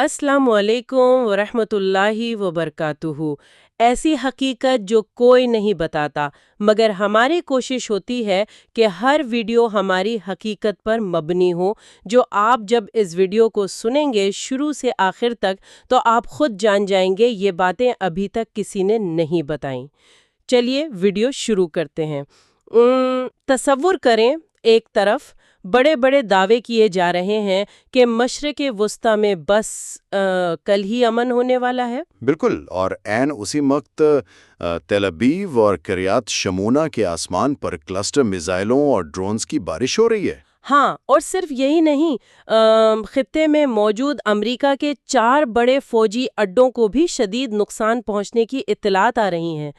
السلام علیکم ورحمۃ اللہ وبرکاتہ۔ ایسی حقیقت جو کوئی نہیں بتاتا، مگر ہماری کوشش ہوتی ہے کہ ہر ویڈیو ہماری حقیقت پر مبنی ہو۔ جو آپ جب اس ویڈیو کو سنیں گے شروع سے آخر تک تو آپ خود جان جائیں گے یہ باتیں ابھی تک کسی نے نہیں بتائیں۔ چلیے ویڈیو شروع کرتے ہیں۔ تصور کریں ایک طرف بڑے بڑے دعوے کیے جا رہے ہیں کہ مشرق وسطی میں بس کل ہی امن ہونے والا ہے۔ بالکل، اور عین اسی وقت تل ابیب اور کریات شمونا کے آسمان پر کلسٹر میزائلوں اور ڈرونز کی بارش ہو رہی ہے۔ ہاں، اور صرف یہی نہیں، خطے میں موجود امریکہ کے 4 بڑے فوجی اڈوں کو بھی شدید نقصان پہنچنے کی اطلاعات آ رہی ہیں۔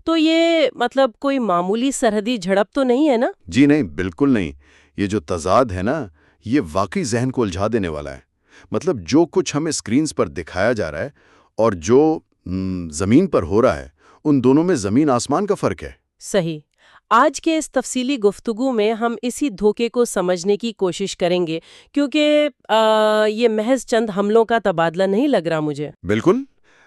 تو یہ مطلب کوئی معمولی سرحدی جھڑپ تو نہیں ہے نا؟ جی نہیں، بالکل نہیں۔ یہ جو تضاد ہے نا، یہ واقعی ذہن کو الجھا دینے والا ہے۔ مطلب جو کچھ ہمیں اسکرینز پر دکھایا جا رہا ہے اور جو زمین پر ہو رہا ہے، ان دونوں میں زمین آسمان کا فرق ہے۔ صحیح۔ آج کے اس تفصیلی گفتگو میں ہم اسی دھوکے کو سمجھنے کی کوشش کریں گے، کیونکہ یہ محض چند حملوں کا تبادلہ نہیں لگ رہا مجھے۔ بالکل،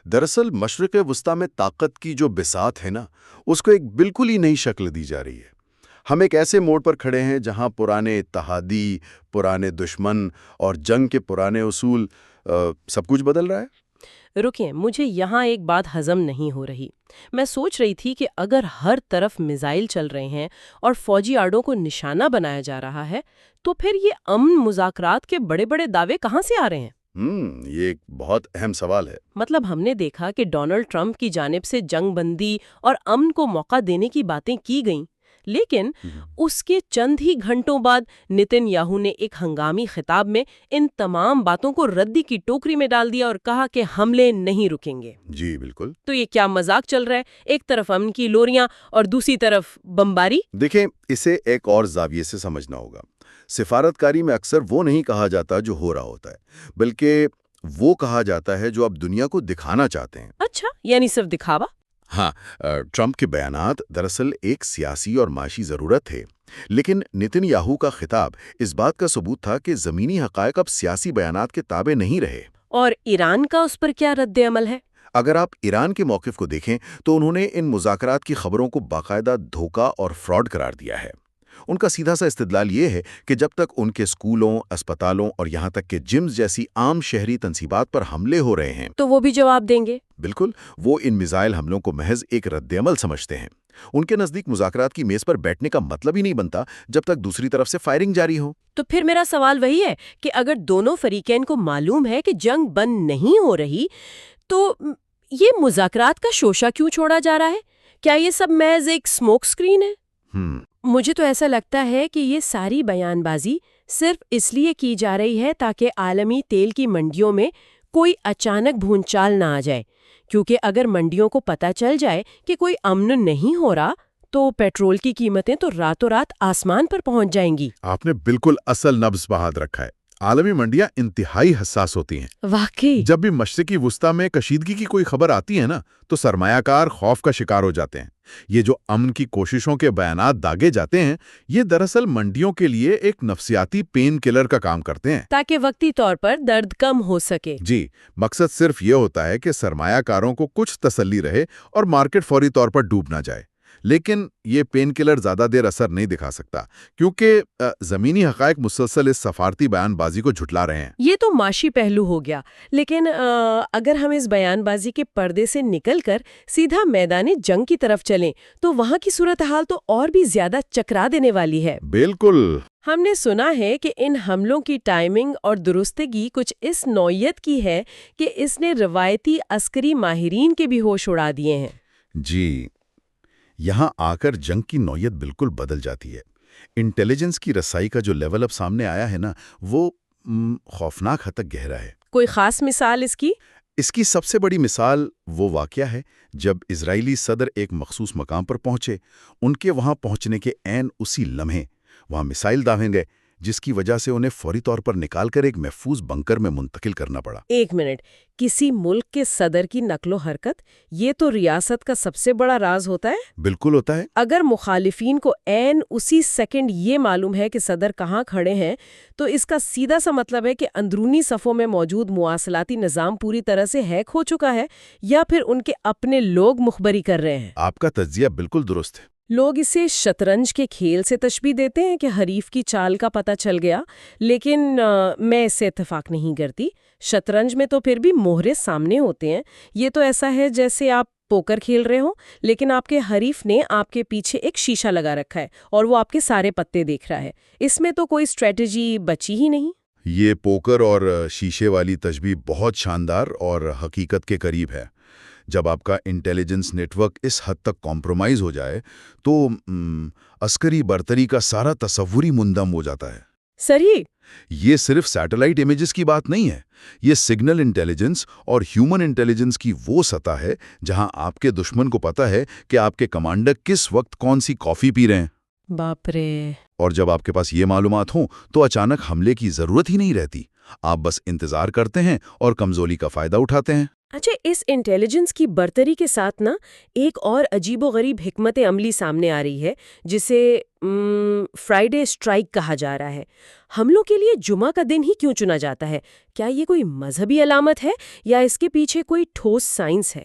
دراصل مشرق وسطی میں طاقت کی جو بساط ہے نا، اس کو ایک بالکل ہی نئی شکل دی جا رہی ہے۔ ہم ایک ایسے موڑ پر کھڑے ہیں جہاں پرانے اتحادی، پرانے دشمن اور جنگ کے پرانے اصول، سب کچھ بدل رہا ہے۔ رکیں، مجھے یہاں ایک بات ہضم نہیں ہو رہی۔ میں سوچ رہی تھی کہ اگر ہر طرف میزائل چل رہے ہیں اور فوجی آڑوں کو نشانہ بنایا جا رہا ہے تو پھر یہ امن مذاکرات کے بڑے بڑے دعوے کہاں سے آ رہے ہیں؟ یہ ایک بہت اہم سوال ہے۔ مطلب ہم نے دیکھا کہ ڈونلڈ ٹرمپ کی جانب سے جنگ بندی اور امن کو موقع دینے کی باتیں کی گئیں، لیکن اس کے چند ہی گھنٹوں بعد نتن یاہو نے ایک ہنگامی خطاب میں ان تمام باتوں کو ردی کی ٹوکری میں ڈال دیا اور کہا کہ حملے نہیں رکیں گے۔ جی بالکل۔ تو یہ کیا مذاق چل رہا ہے؟ ایک طرف امن کی لوریاں اور دوسری طرف بمباری۔ دیکھیں، اسے ایک اور زاویے سے سمجھنا ہوگا۔ سفارتکاری میں اکثر وہ نہیں کہا جاتا جو ہو رہا ہوتا ہے، بلکہ وہ کہا جاتا ہے جو آپ دنیا کو دکھانا چاہتے ہیں۔ اچھا، یعنی صرف دکھاوا؟ ہاں، ٹرمپ کے بیانات دراصل ایک سیاسی اور معاشی ضرورت تھے، لیکن نتن یاہو کا خطاب اس بات کا ثبوت تھا کہ زمینی حقائق اب سیاسی بیانات کے تابع نہیں رہے۔ اور ایران کا اس پر کیا رد عمل ہے؟ اگر آپ ایران کے موقف کو دیکھیں تو انہوں نے ان مذاکرات کی خبروں کو باقاعدہ دھوکہ اور فراڈ قرار دیا ہے۔ ان کا سیدھا سا استدلال یہ ہے کہ جب تک ان کے اسکولوں، اسپتالوں اور یہاں تک کہ جمز جیسی عام شہری تنصیبات پر حملے ہو رہے ہیں تو وہ بھی جواب دیں گے؟ بالکل، وہ ان میزائل حملوں کو محض ایک رد عمل سمجھتے ہیں۔ ان کے نزدیک مذاکرات کی میز پر بیٹھنے کا مطلب ہی نہیں بنتا جب تک دوسری طرف سے فائرنگ جاری ہو۔ تو پھر میرا سوال وہی ہے کہ اگر دونوں فریقین کو معلوم ہے کہ جنگ بند نہیں ہو رہی تو یہ مذاکرات کا شوشہ کیوں چھوڑا جا رہا ہے؟ کیا یہ سب محض ایک اسموک اسکرین ہے؟ مجھے تو ایسا لگتا ہے کہ یہ ساری بیان بازی صرف اس لیے کی جا رہی ہے تاکہ عالمی تیل کی منڈیوں میں کوئی اچانک بھونچال نہ آ جائے، کیونکہ اگر منڈیوں کو پتہ چل جائے کہ کوئی امن نہیں ہو رہا تو پیٹرول کی قیمتیں تو راتوں رات آسمان پر پہنچ جائیں گی۔ آپ نے بالکل اصل نبض بہاد رکھا ہے۔ عالمی منڈیاں انتہائی حساس ہوتی ہیں۔ واقعی؟ جب بھی مشرقی وسطی میں کشیدگی کی کوئی خبر آتی ہے نا تو سرمایہ کار خوف کا شکار ہو جاتے ہیں۔ یہ جو امن کی کوششوں کے بیانات داغے جاتے ہیں، یہ دراصل منڈیوں کے لیے ایک نفسیاتی پین کلر کا کام کرتے ہیں، تاکہ وقتی طور پر درد کم ہو سکے۔ جی، مقصد صرف یہ ہوتا ہے کہ سرمایہ کاروں کو کچھ تسلی رہے اور مارکیٹ فوری طور پر ڈوب نہ جائے۔ لیکن یہ پین کلر زیادہ دیر اثر نہیں دکھا سکتا، کیونکہ زمینی حقائق مسلسل اس سفارتی بیان بازی کو جھٹلا رہے ہیں۔ یہ تو معاشی پہلو ہو گیا، لیکن اگر ہم اس بیان بازی کے پردے سے نکل کر سیدھا میدان جنگ کی طرف چلیں تو وہاں کی صورتحال تو اور بھی زیادہ چکرا دینے والی ہے۔ بالکل۔ ہم نے سنا ہے کہ ان حملوں کی ٹائمنگ اور درستگی کچھ اس نوعیت کی ہے کہ اس نے روایتی عسکری ماہرین کے بھی ہوش اڑا دیے ہیں۔ جی، یہاں آ کر جنگ کی نوعیت بالکل بدل جاتی ہے۔ انٹیلیجنس کی رسائی کا جو لیول اب سامنے آیا ہے نا، وہ خوفناک حد تک گہرا ہے۔ کوئی خاص مثال اس کی؟ اس کی سب سے بڑی مثال وہ واقعہ ہے جب اسرائیلی صدر ایک مخصوص مقام پر پہنچے۔ ان کے وہاں پہنچنے کے عین اسی لمحے وہاں میسائل داغے گئے، جس کی وجہ سے انہیں فوری طور پر نکال کر ایک محفوظ بنکر میں منتقل کرنا پڑا۔ ایک منٹ، کسی ملک کے صدر کی نقل و حرکت، یہ تو ریاست کا سب سے بڑا راز ہوتا ہے۔ بالکل ہوتا ہے۔ اگر مخالفین کو عین اسی سیکنڈ یہ معلوم ہے کہ صدر کہاں کھڑے ہیں، تو اس کا سیدھا سا مطلب ہے کہ اندرونی صفوں میں موجود مواصلاتی نظام پوری طرح سے ہیک ہو چکا ہے، یا پھر ان کے اپنے لوگ مخبری کر رہے ہیں۔ آپ کا تجزیہ بالکل درست ہے۔ لوگ اسے شطرنج کے کھیل سے تشبیہ دیتے ہیں کہ حریف کی چال کا پتہ چل گیا، لیکن میں اس سے اتفاق نہیں کرتی۔ شطرنج میں تو پھر بھی مہرے سامنے ہوتے ہیں۔ یہ تو ایسا ہے جیسے آپ پوکر کھیل رہے ہوں، لیکن آپ کے حریف نے آپ کے پیچھے ایک شیشہ لگا رکھا ہے اور وہ آپ کے سارے پتے دیکھ رہا ہے۔ اس میں تو کوئی اسٹریٹجی بچی ہی نہیں۔ یہ پوکر اور شیشے والی تشبیہ بہت شاندار اور حقیقت کے قریب ہے۔ جب آپ کا انٹیلیجنس نیٹ ورک اس حد تک کمپرومائز ہو جائے تو عسکری برتری کا سارا تصور ہی منہدم ہو جاتا ہے۔ صحیح۔ یہ صرف سیٹلائٹ امیجز کی بات نہیں ہے، یہ سگنل انٹیلیجنس اور ہیومن انٹیلیجنس کی وہ سطح ہے جہاں آپ کے دشمن کو پتہ ہے کہ آپ کے کمانڈر کس وقت کون سی کافی پی رہے ہیں۔ باپ رے! اور جب آپ کے پاس یہ معلومات ہوں تو اچانک حملے کی ضرورت ہی نہیں رہتی، آپ بس انتظار کرتے ہیں اور کمزوری کا فائدہ اٹھاتے ہیں۔ اچھا، اس انٹیلیجنس کی برتری کے ساتھ نا ایک اور عجیب و غریب حکمت عملی سامنے آ رہی ہے، جسے فرائیڈے اسٹرائک کہا جا رہا ہے۔ حملوں کے لیے جمعہ کا دن ہی کیوں چنا جاتا ہے؟ کیا یہ کوئی مذہبی علامت ہے یا اس کے پیچھے کوئی ٹھوس سائنس ہے؟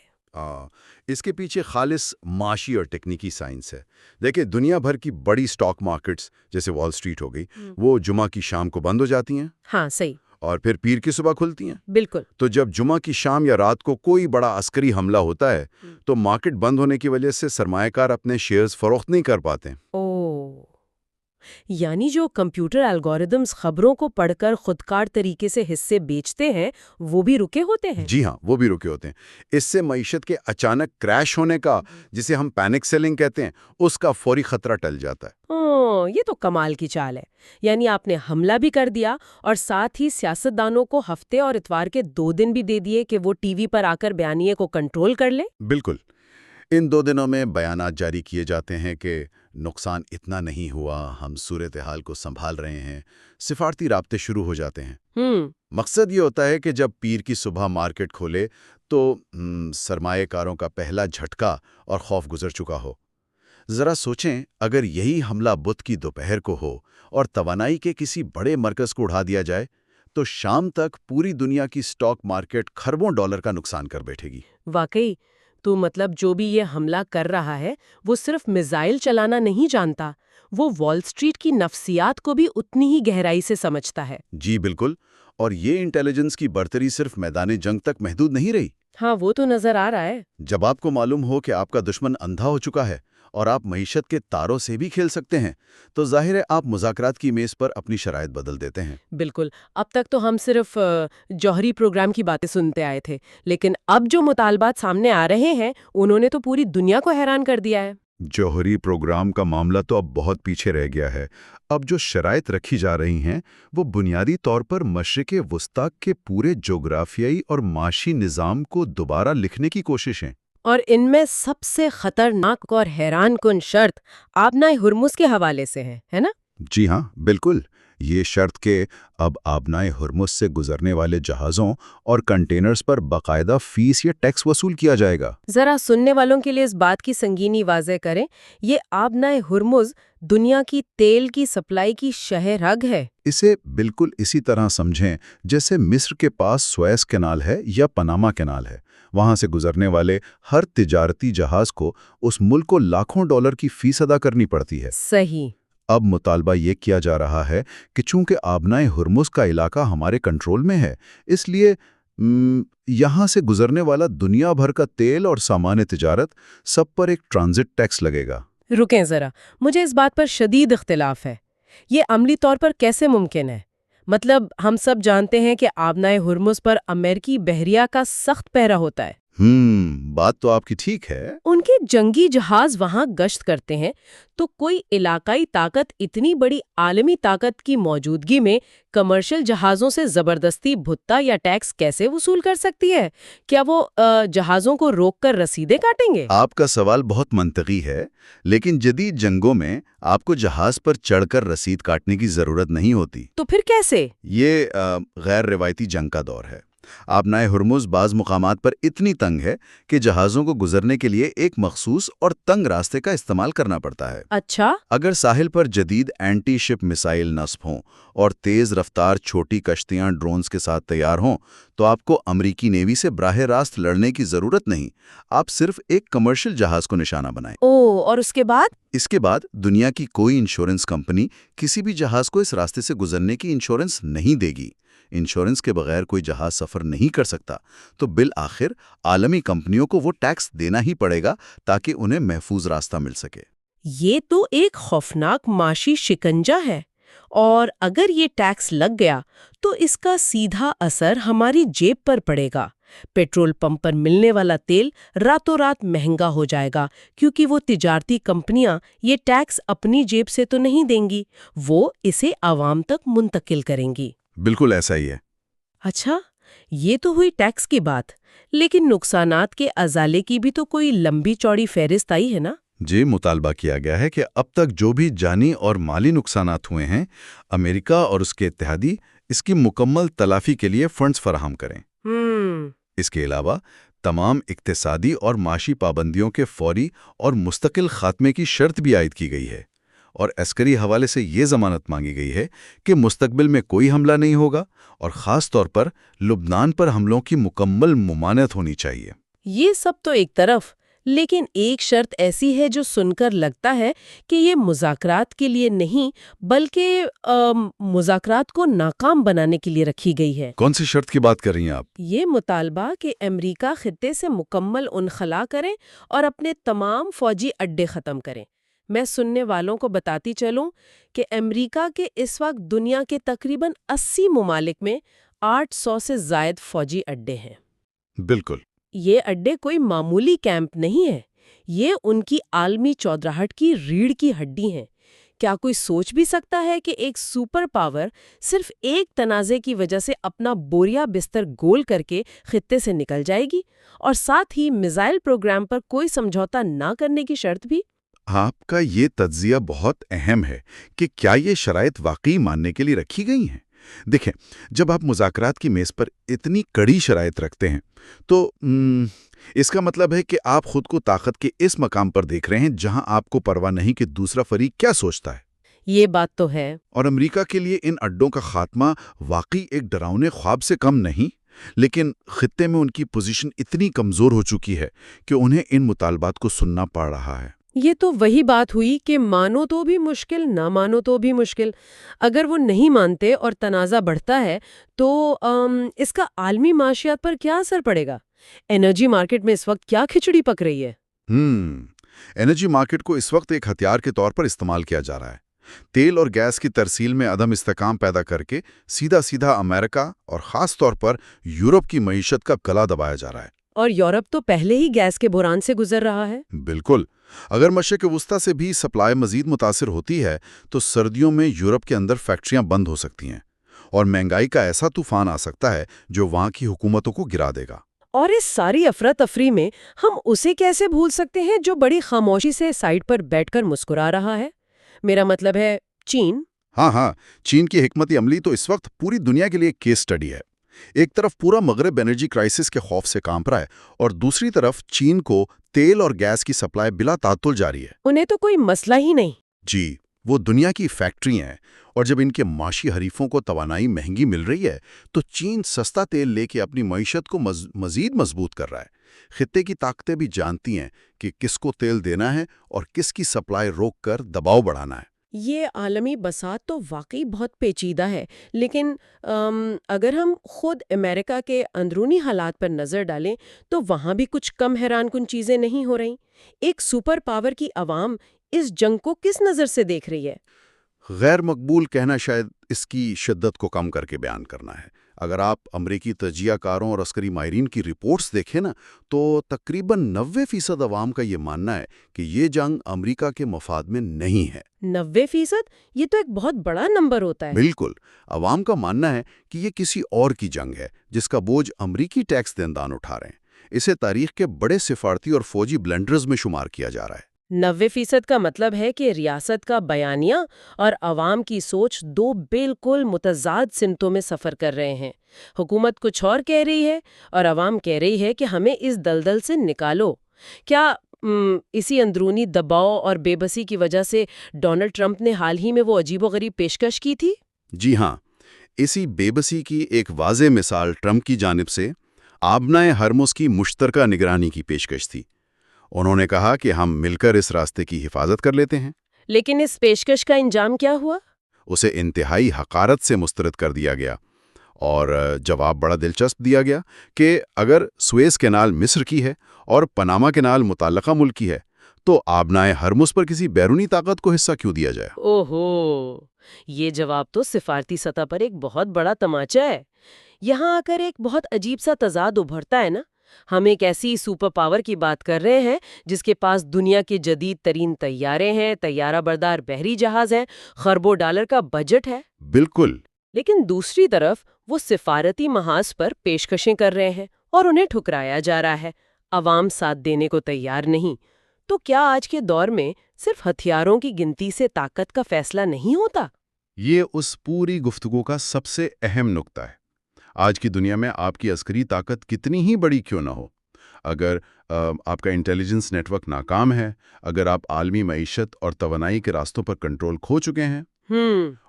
اس کے پیچھے خالص معاشی اور ٹیکنیکی سائنس ہے۔ دیکھیں، دنیا بھر کی بڑی سٹاک مارکیٹس جیسے وال سٹریٹ ہو گئی، وہ جمعہ کی شام کو بند ہو جاتی ہیں۔ ہاں، صحیح۔ اور پھر پیر کی صبح کھلتی ہیں۔ بالکل۔ تو جب جمعہ کی شام یا رات کو کوئی بڑا عسکری حملہ ہوتا ہے تو مارکیٹ بند ہونے کی وجہ سے سرمایہ کار اپنے شیئرز فروخت نہیں کر پاتے۔ یعنی جو کمپیوٹر الگوریدمز خبروں کو پڑھ کر خودکار طریقے سے حصے بیچتے ہیں وہ بھی رکے ہوتے ہیں؟ جی ہاں، وہ بھی رکے ہوتے ہیں۔ اس سے معیشت کے اچانک کریش ہونے کا، جسے ہم پینک سیلنگ کہتے ہیں، اس کا فوری خطرہ ٹل جاتا ہے۔ یہ تو کمال کی چال ہے۔ یعنی آپ نے حملہ بھی کر دیا اور ساتھ ہی سیاستدانوں کو ہفتے اور اتوار کے 2 دن بھی دے دیے کہ وہ ٹی وی پر آ کر بیانیے کو کنٹرول کر لیں۔ بالکل۔ ان 2 دنوں میں بیانات جاری کیے جاتے ہیں کہ نقصان اتنا نہیں ہوا، ہم صورتحال کو سنبھال رہے ہیں، سفارتی رابطے شروع ہو جاتے ہیں۔ مقصد یہ ہوتا ہے کہ جب پیر کی صبح مارکیٹ کھولے تو سرمایہ کاروں کا پہلا جھٹکا اور خوف گزر چکا ہو۔ ذرا سوچیں، اگر یہی حملہ بدھ کی دوپہر کو ہو اور توانائی کے کسی بڑے مرکز کو اڑا دیا جائے تو شام تک پوری دنیا کی سٹاک مارکیٹ کھربوں ڈالر کا نقصان کر بیٹھے گی۔ واقعی، تو مطلب جو بھی یہ حملہ کر رہا ہے وہ صرف میزائل چلانا نہیں جانتا، وہ وال سٹریٹ کی نفسیات کو بھی اتنی ہی گہرائی سے سمجھتا ہے۔ جی بالکل، اور یہ انٹیلیجنس کی برتری صرف میدان جنگ تک محدود نہیں رہی۔ ہاں، وہ تو نظر آ رہا ہے۔ جب آپ کو معلوم ہو کہ آپ کا دشمن اندھا ہو چکا ہے اور آپ معیشت کے تاروں سے بھی کھیل سکتے ہیں تو ظاہر ہے آپ مذاکرات کی میز پر اپنی شرائط بدل دیتے ہیں۔ بالکل۔ اب تک تو ہم صرف جوہری پروگرام کی باتیں سنتے آئے تھے، لیکن اب جو مطالبات سامنے آ رہے ہیں انہوں نے تو پوری دنیا کو حیران کر دیا ہے۔ جوہری پروگرام کا معاملہ تو اب بہت پیچھے رہ گیا ہے۔ اب جو شرائط رکھی جا رہی ہیں وہ بنیادی طور پر مشرق وسطیٰ کے پورے جغرافیائی اور معاشی نظام کو دوبارہ لکھنے کی کوشش ہیں۔ اور ان میں سب سے خطرناک اور حیران کن شرط آبنائے ہرمز کے حوالے سے ہے نا؟ جی ہاں، بالکل۔ یہ شرط کہ اب آبنائے ہرمز سے گزرنے والے جہازوں اور کنٹینرز پر باقاعدہ فیس یا ٹیکس وصول کیا جائے گا۔ ذرا سننے والوں کے لیے اس بات کی سنگینی واضح کریں، یہ آبنائے ہرمز دنیا کی تیل کی سپلائی کی شہ رگ ہے۔ اسے بالکل اسی طرح سمجھیں جیسے مصر کے پاس سویس کینال ہے یا پاناما کینال ہے۔ وہاں سے گزرنے والے ہر تجارتی جہاز کو اس ملک کو لاکھوں ڈالر کی فیس ادا کرنی پڑتی ہے۔ صحیح۔ اب مطالبہ یہ کیا جا رہا ہے کہ چونکہ آبنائے ہرمز کا علاقہ ہمارے کنٹرول میں ہے، اس لیے یہاں سے گزرنے والا دنیا بھر کا تیل اور سامان تجارت سب پر ایک ٹرانزٹ ٹیکس لگے گا۔ رکیں ذرا، مجھے اس بات پر شدید اختلاف ہے۔ یہ عملی طور پر کیسے ممکن ہے؟ مطلب ہم سب جانتے ہیں کہ آبنائے ہرمز پر امریکی بحریہ کا سخت پہرا ہوتا ہے۔ بات تو آپ کی ٹھیک ہے۔ ان کے جنگی جہاز وہاں گشت کرتے ہیں تو کوئی علاقائی طاقت اتنی بڑی عالمی طاقت کی موجودگی میں کمرشل جہازوں سے زبردستی بھتہ یا ٹیکس کیسے وصول کر سکتی ہے؟ کیا وہ جہازوں کو روک کر رسیدیں کاٹیں گے؟ آپ کا سوال بہت منطقی ہے، لیکن جدید جنگوں میں آپ کو جہاز پر چڑھ کر رسید کاٹنے کی ضرورت نہیں ہوتی۔ تو پھر کیسے؟ یہ غیر روایتی جنگ کا دور ہے۔ آبنائے ہرمز بعض مقامات پر اتنی تنگ ہے کہ جہازوں کو گزرنے کے لیے ایک مخصوص اور تنگ راستے کا استعمال کرنا پڑتا ہے۔ اچھا۔ اگر ساحل پر جدید اینٹی شپ میسائل نصب ہوں اور تیز رفتار چھوٹی کشتیاں ڈرونز کے ساتھ تیار ہوں تو آپ کو امریکی نیوی سے براہ راست لڑنے کی ضرورت نہیں، آپ صرف ایک کمرشل جہاز کو نشانہ بنائیں۔ اور اس کے بعد؟ اس کے بعد دنیا کی کوئی انشورنس کمپنی کسی بھی جہاز کو اس راستے سے گزرنے کی انشورنس نہیں دے گی۔ انشورنس کے بغیر کوئی جہاز سفر نہیں کر سکتا، تو بالآخر عالمی کمپنیوں کو وہ ٹیکس دینا ہی پڑے گا تاکہ انہیں محفوظ راستہ مل سکے۔ یہ تو ایک خوفناک معاشی شکنجہ ہے، اور اگر یہ ٹیکس لگ گیا تو اس کا سیدھا اثر ہماری جیب پر پڑے گا۔ پیٹرول پمپ پر ملنے والا تیل راتوں رات مہنگا ہو جائے گا، کیونکہ وہ تجارتی کمپنیاں یہ ٹیکس اپنی جیب سے تو نہیں دیں گی، وہ اسے عوام تک منتقل کریں گی۔ بالکل ایسا ہی ہے۔ اچھا، یہ تو ہوئی ٹیکس کی بات، لیکن نقصانات کے ازالے کی بھی تو کوئی لمبی چوڑی فہرست آئی ہے نا؟ جی، مطالبہ کیا گیا ہے کہ اب تک جو بھی جانی اور مالی نقصانات ہوئے ہیں، امریکہ اور اس کے اتحادی اس کی مکمل تلافی کے لیے فنڈز فراہم کریں۔ اس کے علاوہ تمام اقتصادی اور معاشی پابندیوں کے فوری اور مستقل خاتمے کی شرط بھی عائد کی گئی ہے، اور عسکری حوالے سے یہ ضمانت مانگی گئی ہے کہ مستقبل میں کوئی حملہ نہیں ہوگا، اور خاص طور پر لبنان پر حملوں کی مکمل ممانعت ہونی چاہیے۔ یہ سب تو ایک طرف، لیکن ایک شرط ایسی ہے جو سن کر لگتا ہے کہ یہ مذاکرات کے لیے نہیں بلکہ مذاکرات کو ناکام بنانے کے لیے رکھی گئی ہے۔ کون سی شرط کی بات کر رہی ہیں آپ؟ یہ مطالبہ کہ امریکہ خطے سے مکمل انخلا کریں اور اپنے تمام فوجی اڈے ختم کریں۔ میں سننے والوں کو بتاتی چلوں کہ امریکہ کے اس وقت دنیا کے تقریباً 80 ممالک میں 800 سے زائد فوجی اڈے ہیں۔ بالکل۔ یہ اڈے کوئی معمولی کیمپ نہیں ہے، یہ ان کی عالمی چودراہٹ کی ریڑھ کی ہڈی ہیں۔ کیا کوئی سوچ بھی سکتا ہے کہ ایک سپر پاور صرف ایک تنازع کی وجہ سے اپنا بوریا بستر گول کر کے خطے سے نکل جائے گی، اور ساتھ ہی میزائل پروگرام پر کوئی سمجھوتا نہ کرنے کی شرط بھی؟ آپ کا یہ تجزیہ بہت اہم ہے کہ کیا یہ شرائط واقعی ماننے کے لیے رکھی گئی ہیں۔ دیکھیں، جب آپ مذاکرات کی میز پر اتنی کڑی شرائط رکھتے ہیں تو اس کا مطلب ہے کہ آپ خود کو طاقت کے اس مقام پر دیکھ رہے ہیں جہاں آپ کو پرواہ نہیں کہ دوسرا فریق کیا سوچتا ہے۔ یہ بات تو ہے۔ اور امریکہ کے لیے ان اڈوں کا خاتمہ واقعی ایک ڈراؤنے خواب سے کم نہیں، لیکن خطے میں ان کی پوزیشن اتنی کمزور ہو چکی ہے کہ انہیں ان مطالبات کو سننا پڑ رہا ہے۔ یہ تو وہی بات ہوئی کہ مانو تو بھی مشکل، نہ مانو تو بھی مشکل۔ اگر وہ نہیں مانتے اور تنازع بڑھتا ہے تو اس کا عالمی معاشیات پر کیا اثر پڑے گا؟ انرجی مارکیٹ میں اس وقت کیا کھچڑی پک رہی ہے؟ انرجی مارکیٹ کو اس وقت ایک ہتھیار کے طور پر استعمال کیا جا رہا ہے۔ تیل اور گیس کی ترسیل میں عدم استحکام پیدا کر کے سیدھا امریکہ اور خاص طور پر یورپ کی معیشت کا گلا دبایا جا رہا ہے۔ اور یورپ تو پہلے ہی گیس کے بحران سے گزر رہا ہے۔ بالکل۔ اگر مشرق وسطی سے بھی سپلائی مزید متاثر ہوتی ہے تو سردیوں میں یورپ کے اندر فیکٹریاں بند ہو سکتی ہیں، اور مہنگائی کا ایسا طوفان آ سکتا ہے جو وہاں کی حکومتوں کو گرا دے گا۔ اور اس ساری افراتفری میں ہم اسے کیسے بھول سکتے ہیں جو بڑی خاموشی سے سائٹ پر بیٹھ کر مسکرا رہا ہے؟ میرا مطلب ہے چین۔ ہاں، چین کی حکمت عملی تو اس وقت پوری دنیا کے لیے ایک کیس سٹڈی ہے۔ ایک طرف پورا مغرب انرجی کرائسس کے خوف سے کانپ رہا ہے، اور دوسری طرف چین کو تیل اور گیس کی سپلائی بلا تعطل جاری ہے۔ انہیں تو کوئی مسئلہ ہی نہیں۔ جی، وہ دنیا کی فیکٹری ہیں، اور جب ان کے معاشی حریفوں کو توانائی مہنگی مل رہی ہے تو چین سستا تیل لے کے اپنی معیشت کو مزید مضبوط کر رہا ہے۔ خطے کی طاقتیں بھی جانتی ہیں کہ کس کو تیل دینا ہے اور کس کی سپلائی روک کر دباؤ بڑھانا ہے۔ یہ عالمی بساط تو واقعی بہت پیچیدہ ہے، لیکن اگر ہم خود امریکہ کے اندرونی حالات پر نظر ڈالیں تو وہاں بھی کچھ کم حیران کن چیزیں نہیں ہو رہیں۔ ایک سپر پاور کی عوام اس جنگ کو کس نظر سے دیکھ رہی ہے؟ غیر مقبول کہنا شاید اس کی شدت کو کم کر کے بیان کرنا ہے۔ اگر آپ امریکی تجزیہ کاروں اور عسکری ماہرین کی رپورٹس دیکھیں نا تو تقریباً 90% عوام کا یہ ماننا ہے کہ یہ جنگ امریکہ کے مفاد میں نہیں ہے۔ 90%؟ یہ تو ایک بہت بڑا نمبر ہوتا ہے۔ بالکل، عوام کا ماننا ہے کہ یہ کسی اور کی جنگ ہے جس کا بوجھ امریکی ٹیکس دہندگان اٹھا رہے ہیں۔ اسے تاریخ کے بڑے سفارتی اور فوجی بلنڈرز میں شمار کیا جا رہا ہے۔ 90% کا مطلب ہے کہ ریاست کا بیانیہ اور عوام کی سوچ دو بالکل متضاد سمتوں میں سفر کر رہے ہیں۔ حکومت کچھ اور کہہ رہی ہے اور عوام کہہ رہی ہے کہ ہمیں اس دلدل سے نکالو۔ کیا اسی اندرونی دباؤ اور بے بسی کی وجہ سے ڈونلڈ ٹرمپ نے حال ہی میں وہ عجیب و غریب پیشکش کی تھی؟ جی ہاں، اسی بے بسی کی ایک واضح مثال ٹرمپ کی جانب سے آبنائے ہرمز کی مشترکہ نگرانی کی پیشکش تھی۔ انہوں نے کہا کہ ہم مل کر اس راستے کی حفاظت کر لیتے ہیں۔ لیکن اس پیشکش کا انجام کیا ہوا؟ اسے انتہائی حقارت سے مسترد کر دیا گیا اور جواب بڑا دلچسپ دیا گیا کہ اگر سویز کینال مصر کی ہے اور پاناما کینال متعلقہ ملک کی ہے تو آبنائے ہرمز پر کسی بیرونی طاقت کو حصہ کیوں دیا جائے؟ اوہو، یہ جواب تو سفارتی سطح پر ایک بہت بڑا تماچا ہے۔ یہاں آ کر ایک بہت عجیب سا تضاد ابھرتا ہے نا۔ ہم ایک ایسی سپر پاور کی بات کر رہے ہیں جس کے پاس دنیا کے جدید ترین طیارے ہیں، طیارہ بردار بحری جہاز ہیں، خربوں ڈالر کا بجٹ ہے۔ بالکل۔ لیکن دوسری طرف وہ سفارتی محاذ پر پیشکشیں کر رہے ہیں اور انہیں ٹھکرایا جا رہا ہے۔ عوام ساتھ دینے کو تیار نہیں۔ تو کیا آج کے دور میں صرف ہتھیاروں کی گنتی سے طاقت کا فیصلہ نہیں ہوتا؟ یہ اس پوری گفتگو کا سب سے اہم نقطہ ہے۔ آج کی دنیا میں آپ کی عسکری طاقت کتنی ہی بڑی کیوں نہ ہو، اگر آپ کا انٹیلیجنس نیٹ ورک ناکام ہے، اگر آپ عالمی معیشت اور توانائی کے راستوں پر کنٹرول کھو چکے ہیں،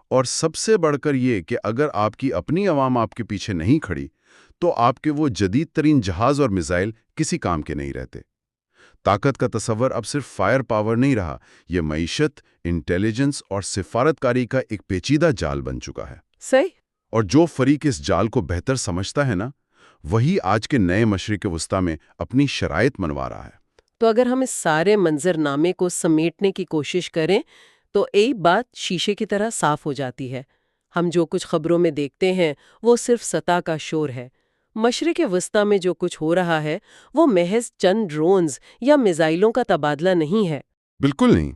اور سب سے بڑھ کر یہ کہ اگر آپ کی اپنی عوام آپ کے پیچھے نہیں کھڑی تو آپ کے وہ جدید ترین جہاز اور میزائل کسی کام کے نہیں رہتے۔ طاقت کا تصور اب صرف فائر پاور نہیں رہا، یہ معیشت، انٹیلیجنس اور سفارتکاری کا ایک پیچیدہ جال بن چکا ہے۔ صحیح۔ اور جو فریق اس جال کو بہتر سمجھتا ہے نا، وہی آج کے نئے مشرق وسطیٰ میں اپنی شرائط منوا رہا ہے۔ تو اگر ہم اس سارے منظرنامے کو سمیٹنے کی کوشش کریں تو ایک بات شیشے کی طرح صاف ہو جاتی ہے۔ ہم جو کچھ خبروں میں دیکھتے ہیں وہ صرف سطح کا شور ہے۔ مشرق وسطیٰ میں جو کچھ ہو رہا ہے وہ محض چند ڈرونز یا میزائلوں کا تبادلہ نہیں ہے۔ بالکل نہیں۔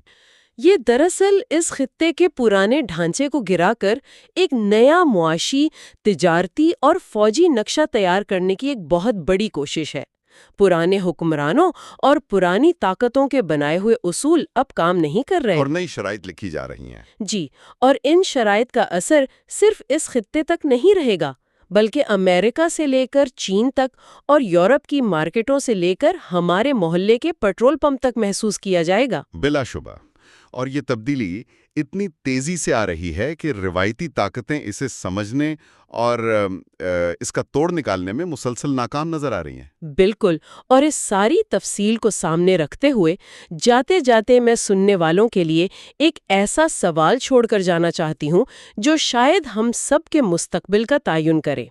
یہ دراصل اس خطے کے پرانے ڈھانچے کو گرا کر ایک نیا معاشی، تجارتی اور فوجی نقشہ تیار کرنے کی ایک بہت بڑی کوشش ہے۔ پرانے حکمرانوں اور پرانی طاقتوں کے بنائے ہوئے اصول اب کام نہیں کر رہے، اور نئی شرائط لکھی جا رہی ہیں۔ جی، اور ان شرائط کا اثر صرف اس خطے تک نہیں رہے گا بلکہ امریکہ سے لے کر چین تک اور یورپ کی مارکیٹوں سے لے کر ہمارے محلے کے پیٹرول پمپ تک محسوس کیا جائے گا۔ بلا شبہ۔ اور یہ تبدیلی اتنی تیزی سے آ رہی ہے کہ روایتی طاقتیں اسے سمجھنے اور اس کا توڑ نکالنے میں مسلسل ناکام نظر آ رہی ہیں۔ بالکل، اور اس ساری تفصیل کو سامنے رکھتے ہوئے جاتے جاتے میں سننے والوں کے لیے ایک ایسا سوال چھوڑ کر جانا چاہتی ہوں جو شاید ہم سب کے مستقبل کا تعین کرے۔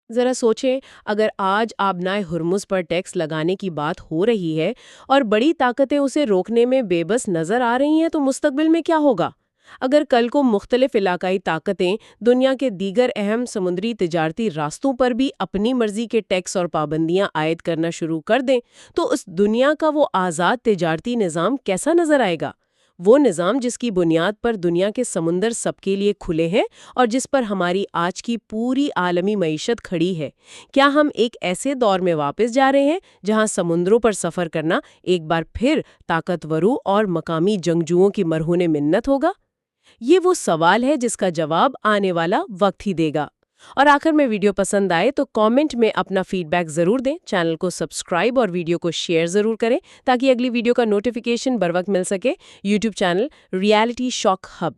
ذرا سوچیں، اگر آج آبنائے ہرمز پر ٹیکس لگانے کی بات ہو رہی ہے اور بڑی طاقتیں اسے روکنے میں بے بس نظر آ رہی ہیں تو مستقبل میں کیا ہوگا؟ اگر کل کو مختلف علاقائی طاقتیں دنیا کے دیگر اہم سمندری تجارتی راستوں پر بھی اپنی مرضی کے ٹیکس اور پابندیاں عائد کرنا شروع کر دیں تو اس دنیا کا وہ آزاد تجارتی نظام کیسا نظر آئے گا؟ وہ نظام جس کی بنیاد پر دنیا کے سمندر سب کے لیے کھلے ہیں اور جس پر ہماری آج کی پوری عالمی معیشت کھڑی ہے۔ کیا ہم ایک ایسے دور میں واپس جا رہے ہیں جہاں سمندروں پر سفر کرنا ایک بار پھر طاقتوروں اور مقامی جنگجوؤں کی مرہون منت ہوگا؟ یہ وہ سوال ہے جس کا جواب آنے والا وقت ہی دے گا۔ اور آخر میں ویڈیو پسند آئے تو کامنٹ میں اپنا فیڈ بیک ضرور دیں، چینل کو سبسکرائب اور ویڈیو کو شیئر ضرور کریں تاکہ اگلی ویڈیو کا نوٹیفیکیشن بر وقت مل سکے۔ یوٹیوب چینل ریالٹی شاک ہب